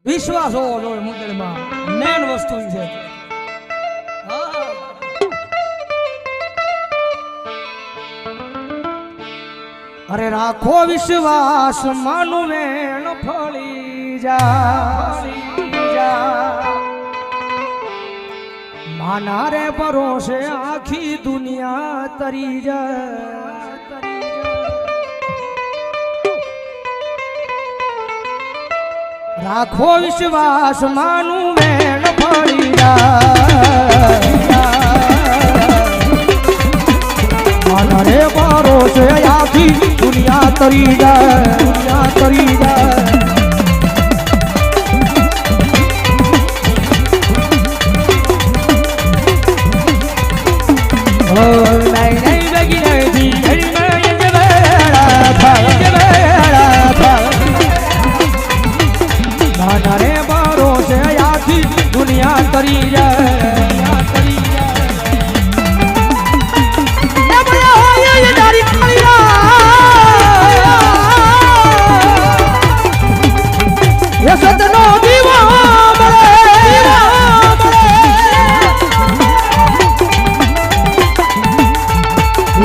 વિશ્વાસ હોવો જોઈએ મુંદડમાં મેન વસ્તુ છે અરે રાખો વિશ્વાસ માનું વેણ ફળી જા માના રે ભરોસે આખી દુનિયા તરી જા રાખો વિશ્વાસ માનું વેણ ફળી જા માના રે ભરોસે આખી દુનિયા તરી જા મારે બારો છે આખી દુનિયા તરી જાય સદનો દીવો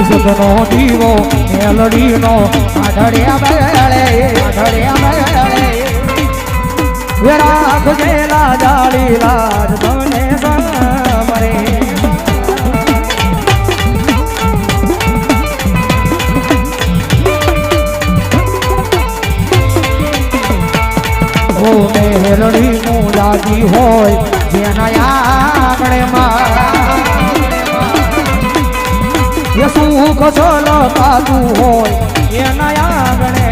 સદનો દીવો મેલડીનો આઢળ્યા બેળે રાખ જેલા જાળી લાજ મને સામરે ઓ મેલડી નું લાગી હોય જેના આંગણેમાં એ સુખ છલકાતું હોય એના આંગણે